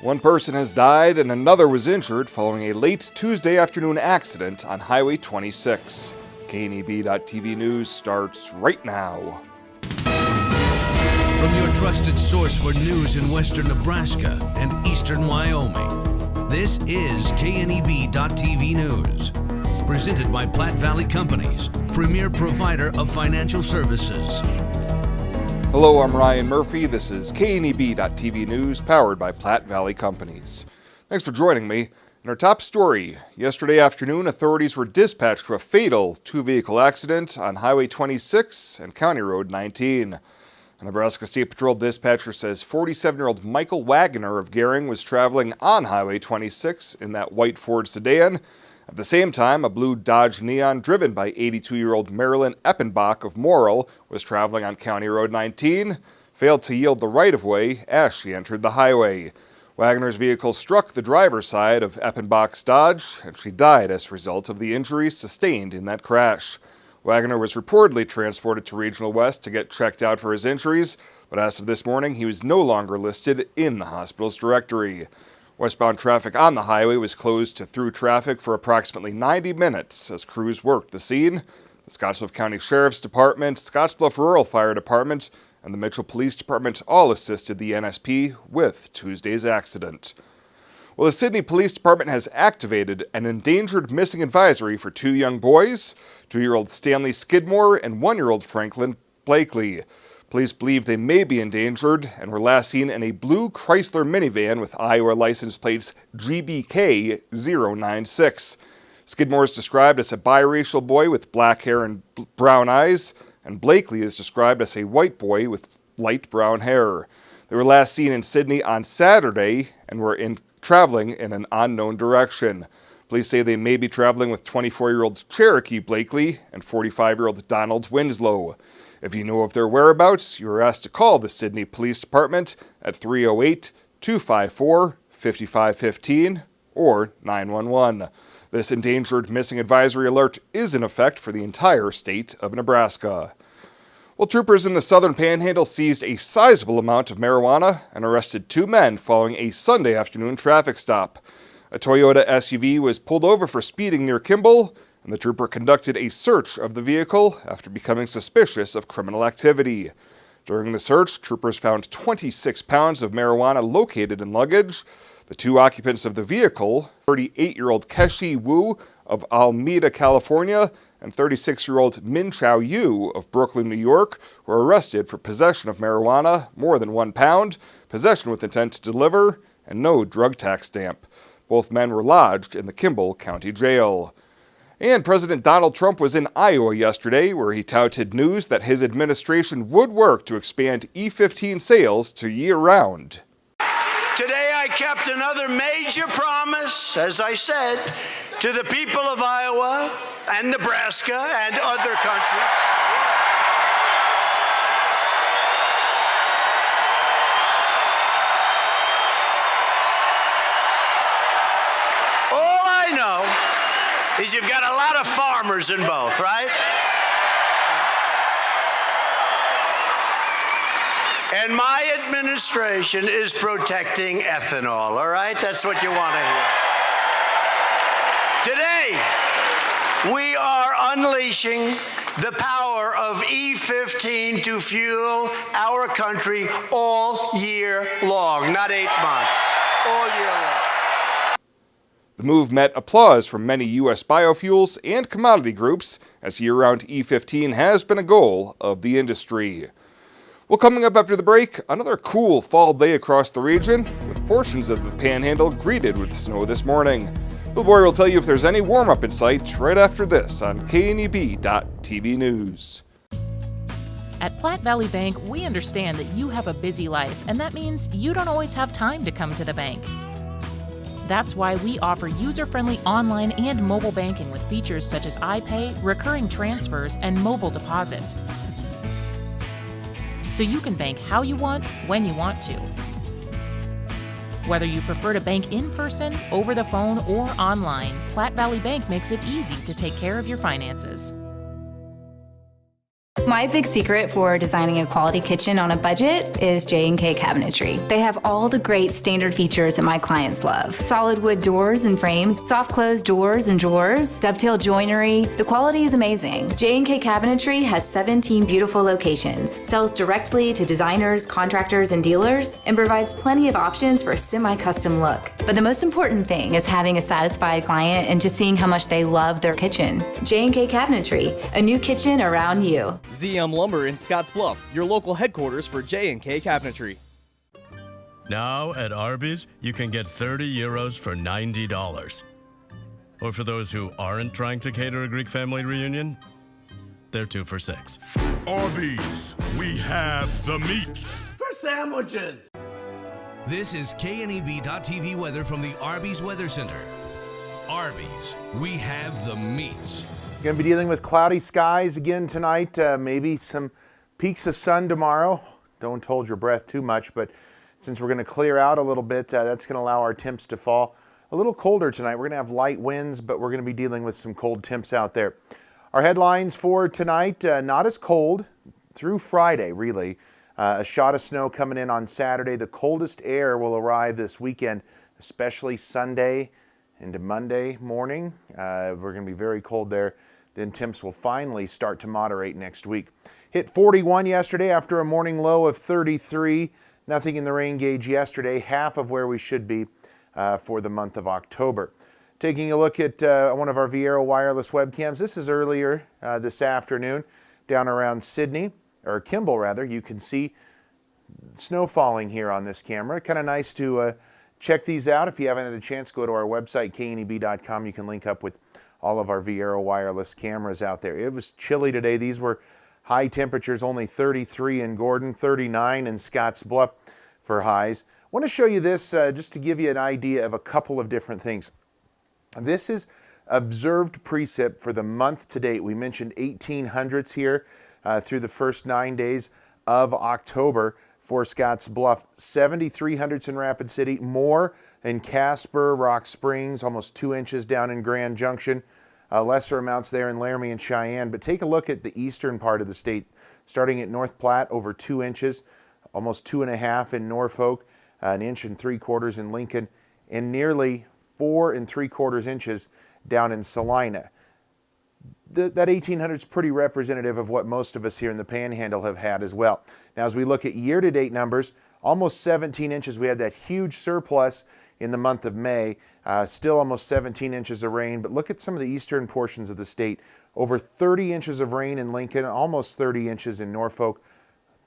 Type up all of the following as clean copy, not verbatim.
One person has died and another was injured following a late Tuesday afternoon accident on Highway 26. KNEB.TV News starts right now. From your trusted source for news in western Nebraska and eastern Wyoming, this is KNEB.TV News. Presented by Platte Valley Companies, premier provider of financial services. Hello, I'm Ryan Murphy. This is KNEB.TV News, powered by Platte Valley Companies. Thanks for joining me. In our top story, yesterday afternoon, authorities were dispatched to a fatal two-vehicle accident on Highway 26 and County Road 19. A Nebraska State Patrol dispatcher says 47-year-old Michael Wagner of Gering was traveling on Highway 26 in that white Ford sedan. At the same time, a blue Dodge Neon driven by 82-year-old Marilyn Eppenbach of Morrill was traveling on County Road 19, failed to yield the right-of-way as she entered the highway. Wagner's vehicle struck the driver's side of Eppenbach's Dodge, and she died as a result of the injuries sustained in that crash. Wagner was reportedly transported to Regional West to get checked out for his injuries, but as of this morning, he was no longer listed in the hospital's directory. Westbound traffic on the highway was closed to through traffic for approximately 90 minutes as crews worked the scene. The Scottsbluff County Sheriff's Department, Scottsbluff Rural Fire Department, and the Mitchell Police Department all assisted the NSP with Tuesday's accident. Well, the Sidney Police Department has activated an endangered missing advisory for two young boys, 2-year-old Stanley Skidmore and 1-year-old Franklin Blakely. Police believe they may be endangered and were last seen in a blue Chrysler minivan with Iowa license plates GBK096. Skidmore is described as a biracial boy with black hair and brown eyes, and Blakely is described as a white boy with light brown hair. They were last seen in Sidney on Saturday and were traveling in an unknown direction. Police say they may be traveling with 24-year-old Cherokee Blakely and 45-year-old Donald Winslow. If you know of their whereabouts, you are asked to call the Sidney Police Department at 308-254-5515 or 911. This endangered missing advisory alert is in effect for the entire state of Nebraska. Well, troopers in the southern panhandle seized a sizable amount of marijuana and arrested 2 men following a Sunday afternoon traffic stop. A Toyota SUV was pulled over for speeding near Kimball, and the trooper conducted a search of the vehicle after becoming suspicious of criminal activity. During the search, troopers found 26 pounds of marijuana located in luggage. The 2 occupants of the vehicle, 38-year-old Keshi Wu of Alameda, California, and 36-year-old Min Chao Yu of Brooklyn, New York, were arrested for possession of marijuana, more than 1 pound, possession with intent to deliver, and no drug tax stamp. Both men were lodged in the Kimball County Jail. And President Donald Trump was in Iowa yesterday, where he touted news that his administration would work to expand E15 sales to year-round. Today I kept another major promise, as I said, to the people of Iowa and Nebraska and other countries. All I know is you've got a lot of farmers in both, right? And my administration is protecting ethanol, all right? That's what you want to hear. Today, we are unleashing the power of E15 to fuel our country all year long, not 8 months, all year long. The move met applause from many U.S. biofuels and commodity groups, as year-round E15 has been a goal of the industry. Well, coming up after the break, another cool fall day across the region, with portions of the panhandle greeted with snow this morning. Bill Boyer will tell you if there's any warm-up in sight right after this on KNEB.TV News. At Platte Valley Bank, we understand that you have a busy life, and that means you don't always have time to come to the bank. That's why we offer user-friendly online and mobile banking with features such as iPay, recurring transfers, and mobile deposit. So you can bank how you want, when you want to. Whether you prefer to bank in person, over the phone, or online, Platte Valley Bank makes it easy to take care of your finances. My big secret for designing a quality kitchen on a budget is J&K Cabinetry. They have all the great standard features that my clients love. Solid wood doors and frames, soft close doors and drawers, dovetail joinery. The quality is amazing. J&K Cabinetry has 17 beautiful locations, sells directly to designers, contractors, and dealers, and provides plenty of options for a semi-custom look. But the most important thing is having a satisfied client and just seeing how much they love their kitchen. J&K Cabinetry, a new kitchen around you. ZM Lumber in Scotts Bluff, your local headquarters for J&K Cabinetry. Now at Arby's, you can get 30 euros for $90. Or for those who aren't trying to cater a Greek family reunion, they're 2 for $6. Arby's, we have the meats. For sandwiches. This is KNEB.TV weather from the Arby's Weather Center. Arby's, we have the meats. Going to be dealing with cloudy skies again tonight, maybe some peaks of sun tomorrow. Don't hold your breath too much, but since we're going to clear out a little bit, that's going to allow our temps to fall a little colder tonight. We're going to have light winds, but we're going to be dealing with some cold temps out there. Our headlines for tonight, not as cold through Friday, really. A shot of snow coming in on Saturday. The coldest air will arrive this weekend, especially Sunday into Monday morning. We're going to be very cold there. Then temps will finally start to moderate next week. Hit 41 yesterday after a morning low of 33. Nothing in the rain gauge yesterday, half of where we should be for the month of October. Taking a look at one of our Viero wireless webcams. This is earlier this afternoon down around Sidney, or Kimball rather. You can see snow falling here on this camera. Kind of nice to check these out. If you haven't had a chance, go to our website, kneb.com. You can link up with all of our Viero wireless cameras out there. It was chilly today. These were high temperatures, only 33 in Gordon, 39 in Scotts Bluff for highs. I want to show you this just to give you an idea of a couple of different things. This is observed precip for the month to date. We mentioned 1800s here through the first 9 days of October for Scotts Bluff. 7300s in Rapid City, more in Casper, Rock Springs, almost 2 inches down in Grand Junction. Lesser amounts there in Laramie and Cheyenne. But take a look at the eastern part of the state, starting at North Platte, over 2 inches, almost 2.5 in Norfolk, 1 3/4 inches in Lincoln, and nearly 4 3/4 inches down in Salina. That 1800 is pretty representative of what most of us here in the Panhandle have had as well. Now, as we look at year-to-date numbers, almost 17 inches. We had that huge surplus in the month of May. Still almost 17 inches of rain, but look at some of the eastern portions of the state. Over 30 inches of rain in Lincoln, almost 30 inches in Norfolk,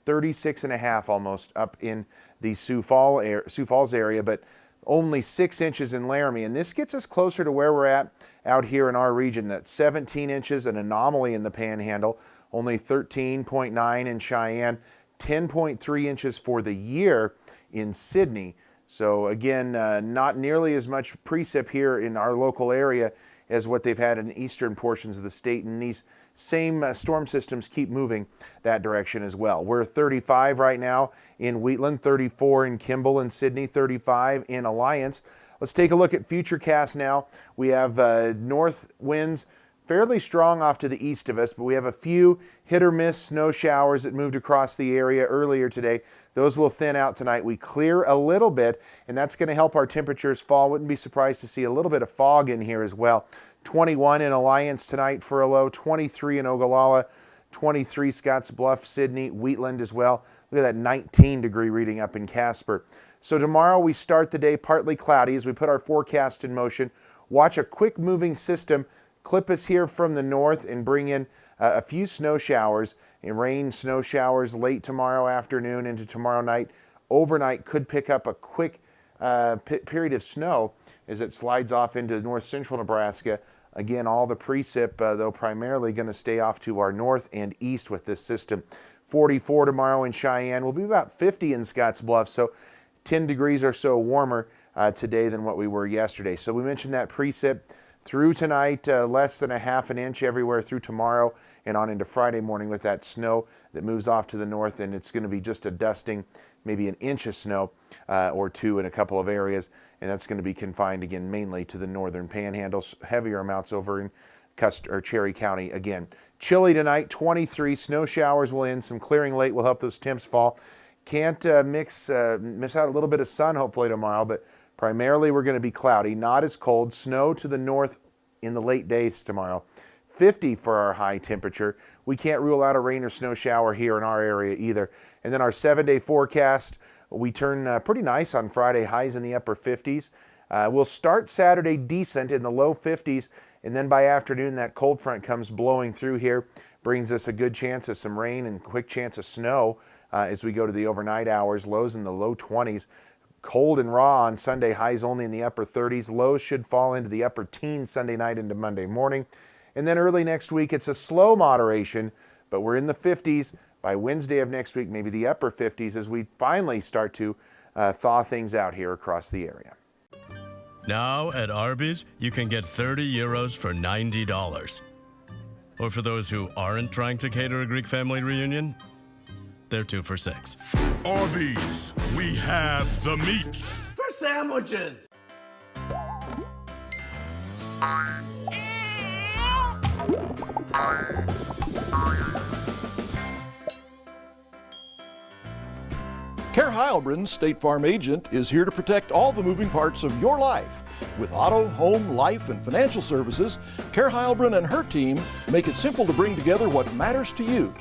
36.5 almost up in the Sioux Falls area, but only 6 inches in Laramie. And this gets us closer to where we're at out here in our region. That 17 inches, an anomaly in the Panhandle, only 13.9 in Cheyenne, 10.3 inches for the year in Sidney. So again, not nearly as much precip here in our local area as what they've had in eastern portions of the state, and these same storm systems keep moving that direction as well. We're 35 right now in Wheatland, 34 in Kimball and Sidney, 35 in Alliance. Let's take a look at Futurecast now. We have north winds fairly strong off to the east of us, but we have a few hit or miss snow showers that moved across the area earlier today. Those will thin out tonight. We clear a little bit, and that's going to help our temperatures fall. Wouldn't be surprised to see a little bit of fog in here as well. 21 in Alliance tonight for a low, 23 in Ogallala, 23 Scotts Bluff, Sidney, Wheatland as well. Look at that 19-degree reading up in Casper. So tomorrow we start the day partly cloudy as we put our forecast in motion. Watch a quick moving system clip us here from the north and bring in a few snow showers and rain snow showers late tomorrow afternoon into tomorrow night. Overnight could pick up a quick period of snow as it slides off into north central Nebraska. Again, all the precip, though, primarily going to stay off to our north and east with this system. 44 tomorrow in Cheyenne. We'll be about 50 in Scotts Bluff, so 10 degrees or so warmer today than what we were yesterday. So we mentioned that precip through tonight, less than 1/2 inch everywhere through tomorrow and on into Friday morning with that snow that moves off to the north, and it's going to be just a dusting, maybe 1 inch of snow or 2 in a couple of areas, and that's going to be confined again mainly to the northern Panhandle. Heavier amounts over in Cherry County again. Chilly tonight, 23. Snow showers will end. Some clearing late will help those temps fall. Can't miss out a little bit of sun hopefully tomorrow, but primarily we're going to be cloudy. Not as cold. Snow to the north in the late days tomorrow. 50 for our high temperature. We can't rule out a rain or snow shower here in our area either. And then our 7-day forecast, we turn pretty nice on Friday, highs in the upper 50s. We'll start Saturday decent in the low 50s, and then by afternoon that cold front comes blowing through here, brings us a good chance of some rain and quick chance of snow as we go to the overnight hours. Lows in the low 20s. Cold and raw on Sunday, highs only in the upper 30s. Lows should fall into the upper teens Sunday night into Monday morning. And then early next week, it's a slow moderation, but we're in the 50s. By Wednesday of next week, maybe the upper 50s as we finally start to thaw things out here across the area. Now at Arby's, you can get 30 euros for $90. Or for those who aren't trying to cater a Greek family reunion, they're 2 for $6. Arby's, we have the meats. For sandwiches. Care Heilbrunn, State Farm agent, is here to protect all the moving parts of your life. With auto, home, life, and financial services, Care Heilbrunn and her team make it simple to bring together what matters to you.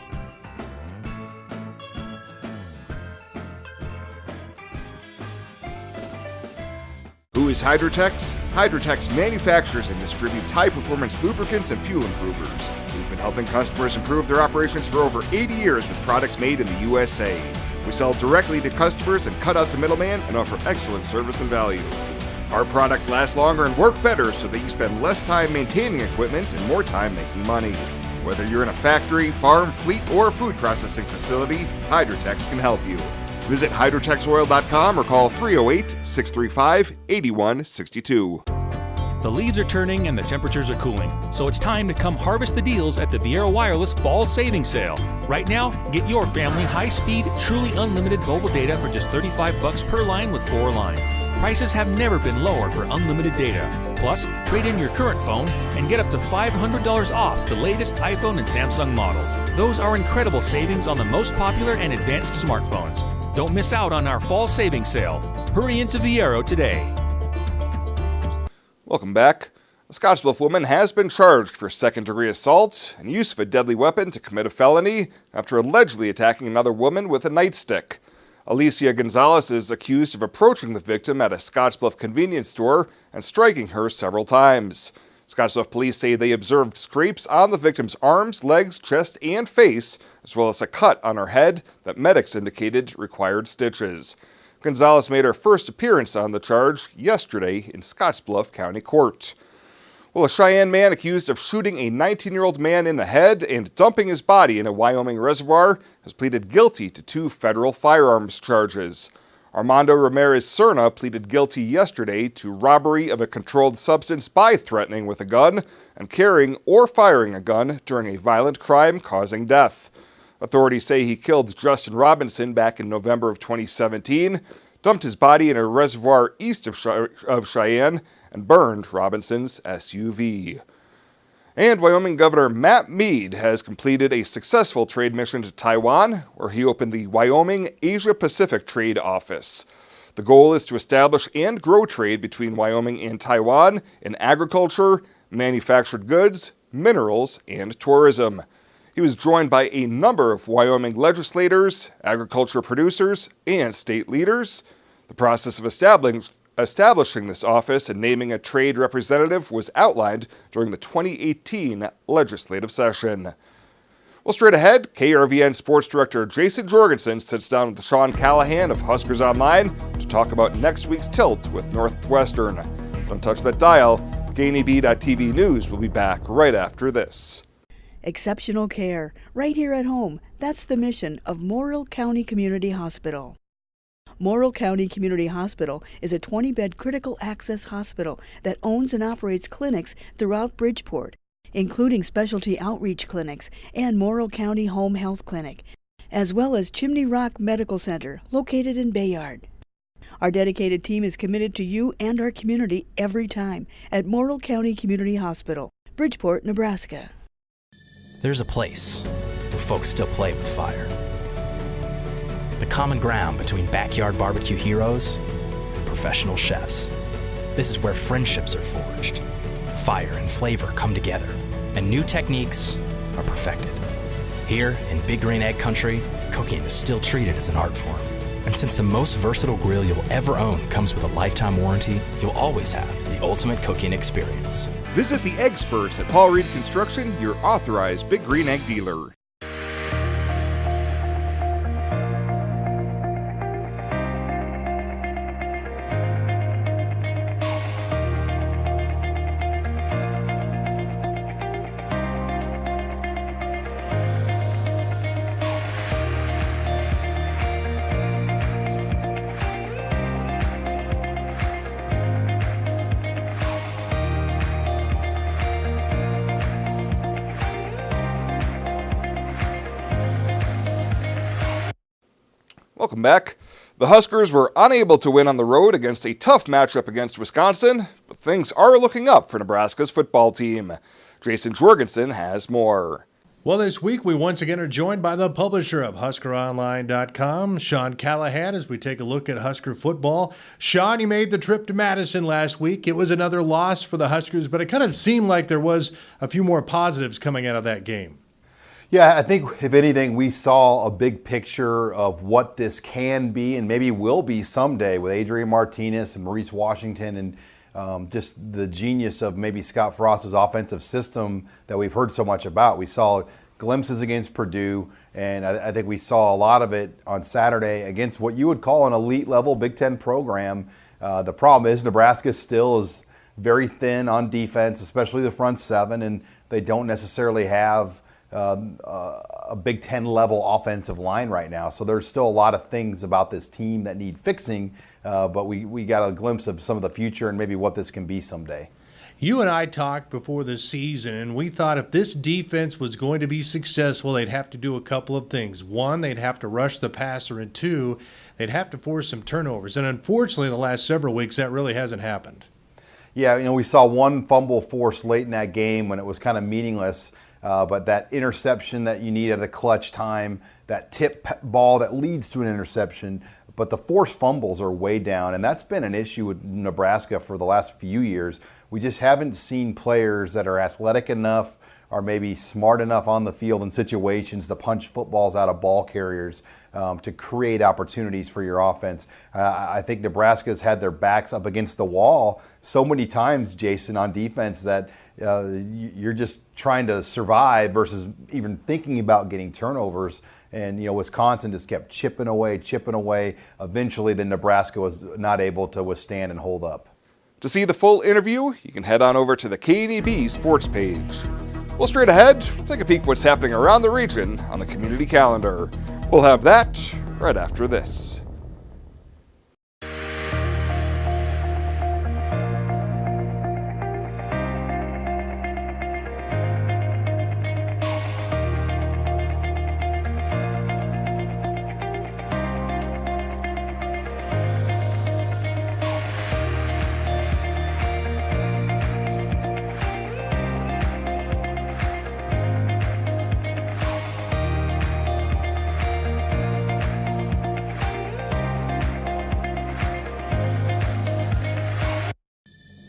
Who is Hydrotex? Hydrotex manufactures and distributes high-performance lubricants and fuel improvers. We've been helping customers improve their operations for over 80 years with products made in the USA. We sell directly to customers and cut out the middleman and offer excellent service and value. Our products last longer and work better so that you spend less time maintaining equipment and more time making money. Whether you're in a factory, farm, fleet, or food processing facility, Hydrotex can help you. Visit hydrotexoil.com or call 308-635-8162. The leaves are turning and the temperatures are cooling, so it's time to come harvest the deals at the Viera Wireless Fall Savings Sale. Right now, get your family high-speed, truly unlimited mobile data for just $35 per line with 4 lines. Prices have never been lower for unlimited data. Plus, trade in your current phone and get up to $500 off the latest iPhone and Samsung models. Those are incredible savings on the most popular and advanced smartphones. Don't miss out on our Fall Savings Sale. Hurry into Viera today. Welcome back. A Scottsbluff woman has been charged for second-degree assault and use of a deadly weapon to commit a felony after allegedly attacking another woman with a nightstick. Alicia Gonzalez is accused of approaching the victim at a Scottsbluff convenience store and striking her several times. Scottsbluff police say they observed scrapes on the victim's arms, legs, chest, and face, as well as a cut on her head that medics indicated required stitches. Gonzalez made her first appearance on the charge yesterday in Scottsbluff County Court. Well, a Cheyenne man accused of shooting a 19-year-old man in the head and dumping his body in a Wyoming reservoir has pleaded guilty to 2 federal firearms charges. Armando Ramirez Serna pleaded guilty yesterday to robbery of a controlled substance by threatening with a gun and carrying or firing a gun during a violent crime causing death. Authorities say he killed Justin Robinson back in November of 2017, dumped his body in a reservoir east of Cheyenne, and burned Robinson's SUV. And Wyoming Governor Matt Mead has completed a successful trade mission to Taiwan, where he opened the Wyoming Asia-Pacific Trade Office. The goal is to establish and grow trade between Wyoming and Taiwan in agriculture, manufactured goods, minerals, and tourism. He was joined by a number of Wyoming legislators, agriculture producers, and state leaders. The process of establishing this office and naming a trade representative was outlined during the 2018 legislative session. Well, straight ahead, KRVN Sports Director Jason Jorgensen sits down with Sean Callahan of Huskers Online to talk about next week's tilt with Northwestern. Don't touch that dial. KNEB.TV News will be back right after this. Exceptional care, right here at home. That's the mission of Morrill County Community Hospital. Morrill County Community Hospital is a 20-bed critical access hospital that owns and operates clinics throughout Bridgeport, including specialty outreach clinics and Morrill County Home Health Clinic, as well as Chimney Rock Medical Center, located in Bayard. Our dedicated team is committed to you and our community every time at Morrill County Community Hospital, Bridgeport, Nebraska. There's a place where folks still play with fire. The common ground between backyard barbecue heroes and professional chefs. This is where friendships are forged, fire and flavor come together, and new techniques are perfected. Here in Big Green Egg Country, cooking is still treated as an art form. And since the most versatile grill you'll ever own comes with a lifetime warranty, you'll always have the ultimate cooking experience. Visit the Experts at Paul Reed Construction, your authorized Big Green Egg dealer. Welcome back. The Huskers were unable to win on the road against a tough matchup against Wisconsin, but things are looking up for Nebraska's football team. Jason Jorgensen has more. Well, this week we once again are joined by the publisher of HuskerOnline.com, Sean Callahan, as we take a look at Husker football. Sean, you made the trip to Madison last week. It was another loss for the Huskers, but it kind of seemed like there was a few more positives coming out of that game. Yeah, I think if anything, we saw a big picture of what this can be and maybe will be someday with Adrian Martinez and Maurice Washington and just the genius of maybe Scott Frost's offensive system that we've heard so much about. We saw glimpses against Purdue, and I think we saw a lot of it on Saturday against what you would call an elite level Big Ten program. The problem is Nebraska still is very thin on defense, especially the front seven, and they don't necessarily have a Big Ten level offensive line right now. So there's still a lot of things about this team that need fixing, but we got a glimpse of some of the future and maybe what this can be someday. You and I talked before the season, and we thought if this defense was going to be successful, they'd have to do a couple of things. One, they'd have to rush the passer, and two, they'd have to force some turnovers. And unfortunately, the last several weeks, that really hasn't happened. Yeah, we saw one fumble forced late in that game when it was kind of meaningless. But that interception that you need at a clutch time, that tip ball that leads to an interception, but the forced fumbles are way down, and that's been an issue with Nebraska for the last few years. We just haven't seen players that are athletic enough or maybe smart enough on the field in situations to punch footballs out of ball carriers to create opportunities for your offense. I think Nebraska's had their backs up against the wall so many times, Jason, on defense that you're just trying to survive versus even thinking about getting turnovers. And, Wisconsin just kept chipping away. Eventually, then Nebraska was not able to withstand and hold up. To see the full interview, you can head on over to the KNEB sports page. Well, straight ahead, we'll take a peek what's happening around the region on the community calendar. We'll have that right after this.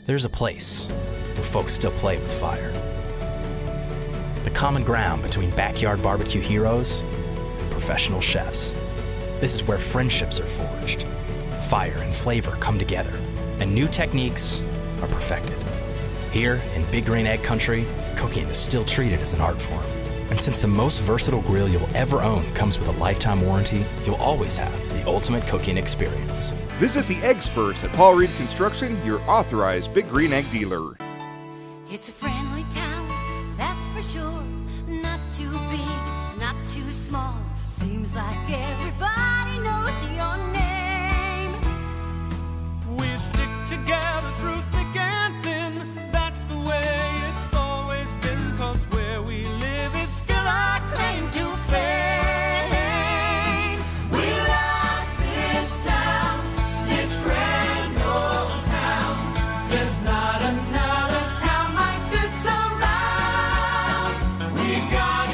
There's a place where folks still play with fire. The common ground between backyard barbecue heroes and professional chefs. This is where friendships are forged, fire and flavor come together, and new techniques are perfected. Here in Big Green Egg Country, cooking is still treated as an art form. And since the most versatile grill you'll ever own comes with a lifetime warranty, you'll always have the ultimate cooking experience. Visit the Experts at Paul Reed Construction, your authorized Big Green Egg dealer. It's a friendly town, that's for sure. Not too big, not too small. Seems like everybody knows your name. We stick together through thick and thin. That's the way it's always been, 'cause where we live is still our claim to fame. We love this town, this grand old town. There's not another town like this around. We got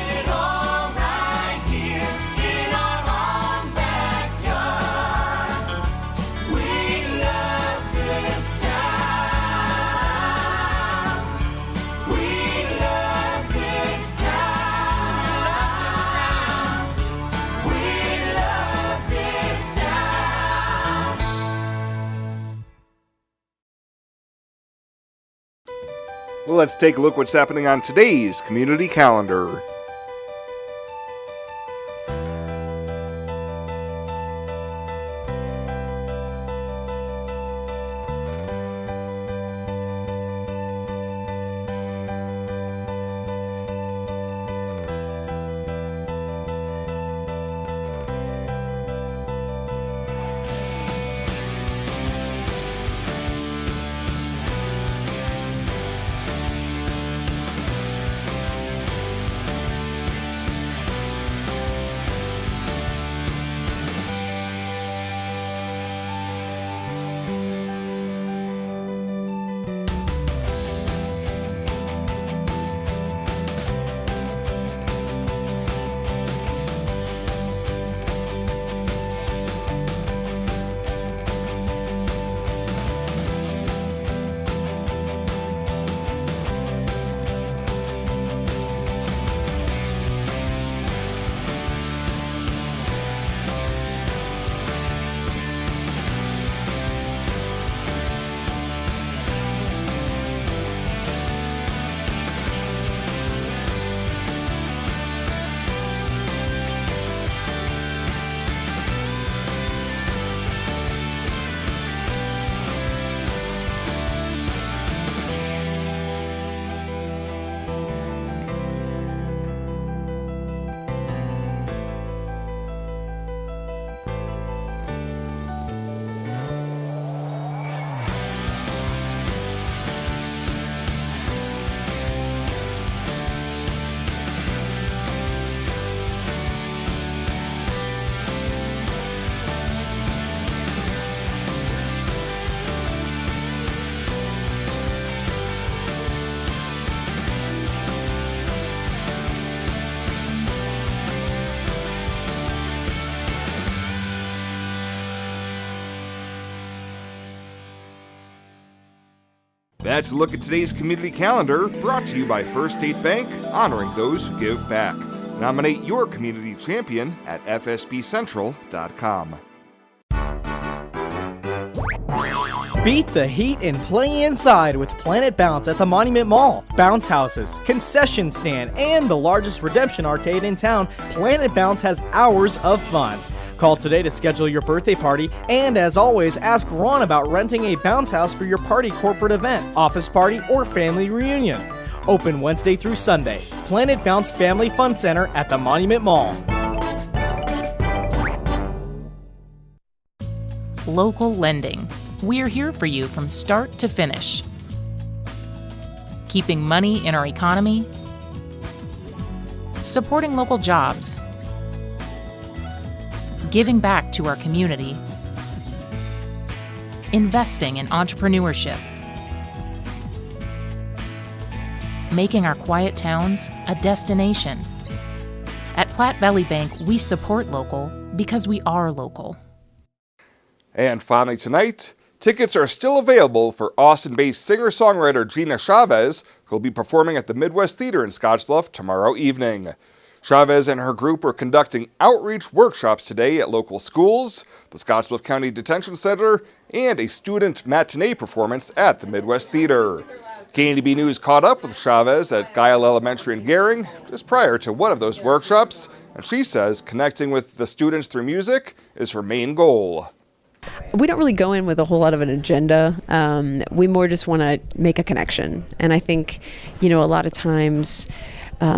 Well, let's take a look what's happening on today's community calendar. That's a look at today's community calendar, brought to you by First State Bank, honoring those who give back. Nominate your community champion at fsbcentral.com. Beat the heat and play inside with Planet Bounce at the Monument Mall. Bounce houses, concession stand, and the largest redemption arcade in town, Planet Bounce has hours of fun. Call today to schedule your birthday party, and as always, ask Ron about renting a bounce house for your party, corporate event, office party, or family reunion. Open Wednesday through Sunday. Planet Bounce Family Fun Center at the Monument Mall. Local lending. We're here for you from start to finish. Keeping money in our economy. Supporting local jobs. Giving back to our community, investing in entrepreneurship, making our quiet towns a destination. At Platte Valley Bank, we support local because we are local. And finally tonight, tickets are still available for Austin-based singer-songwriter Gina Chavez, who will be performing at the Midwest Theater in Scottsbluff tomorrow evening. Chavez and her group are conducting outreach workshops today at local schools, the Scottsbluff County Detention Center, and a student matinee performance at the Midwest Theater. KNDB News caught up with Chavez at Guile Elementary in Gering just prior to one of those workshops, and she says connecting with the students through music is her main goal. We don't really go in with a whole lot of an agenda. We more just want to make a connection. And I think, a lot of times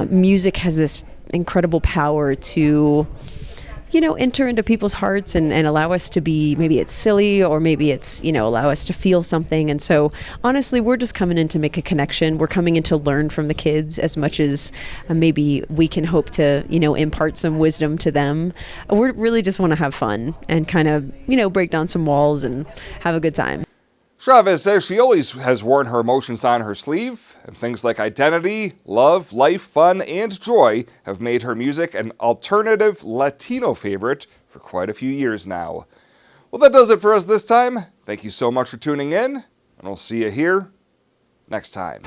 music has this incredible power to, enter into people's hearts and allow us to be, maybe it's silly or maybe it's, allow us to feel something. And so honestly, we're just coming in to make a connection. We're coming in to learn from the kids as much as maybe we can hope to, impart some wisdom to them. We really just want to have fun and kind of, break down some walls and have a good time. Chavez says she always has worn her emotions on her sleeve, and things like identity, love, life, fun, and joy have made her music an alternative Latino favorite for quite a few years now. Well, that does it for us this time. Thank you so much for tuning in, and we'll see you here next time.